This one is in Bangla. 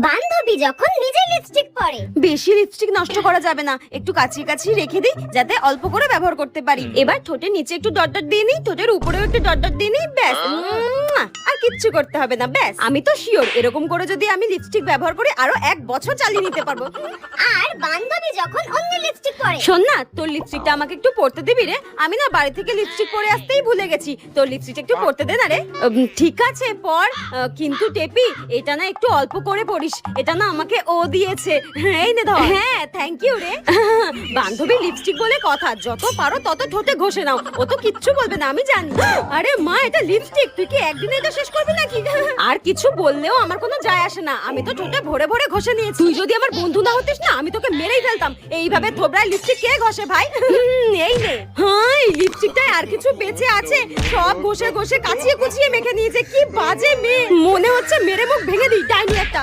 বান্ধবী যখন নিজে লিপস্টিক পরে। বেশি লিপস্টিক নষ্ট করা যাবে না, একটু কাছিয়ে কাছিয়ে রেখে দিই যাতে অল্প করে ব্যবহার করতে পারি। এবার ঠোঁটের নিচে একটু ডট ডট দিয়ে নিই, ঠোঁটের উপরেও একটু ডট ডট দিয়ে নিই, ব্যাস। আর কিচ্ছু করতে হবে না, ব্যাস। আমি তো শিওর এরকম করে যদি আমি লিপস্টিক ব্যবহার করি আরো 1 বছর চালিয়ে নিতে পারবো। আর বান্ধবী যখন অন্য লিপস্টিক পরে। শোন না, তোর লিপস্টিকটা আমাকে একটু পরতে দিবি রে? আমি না বাড়ি থেকে লিপস্টিক পরে আসতেই ভুলে গেছি। তোর লিপস্টিকটা একটু পরতে দে না রে। ঠিক আছে পর, কিন্তু টেপি এটা না একটু অল্প করে পরিস, এটা না আমাকে ও দিয়েছে। এই নে ধর। হ্যাঁ থ্যাংক ইউ রে। বান্ধবী লিপস্টিক বলে কথা, যত পারো তত ঠোঁটে ঘষে নাও, ও তো কিচ্ছু বলবে না আমি জানি। আরে মা, এটা লিপস্টিক, তুই কি একদিনে এটা শেষ করবি নাকি? আর কিছু বললেও আমার কোনো যায় আসে না, আমি তো ঠোঁটে ভরে ভরে ঘষে নিয়েছি। তুই যদি আমার বন্ধু না হতিস না, আমি তোকে মেরেই ফেলতাম। এইভাবে থোবরায় লিপস্টিক কে ঘষে ভাই? এই নে। হ্যাঁ, এই লিপস্টিকটায় আর কিছু বেঁচে আছে, সব ঘষে ঘষে কাচিয়ে কুচিয়ে মেখে নিয়েছে। কি বাজে মেয়ে, মনে হচ্ছে মেরে মুখ ভেঙে দিই, ডাইনি একটা।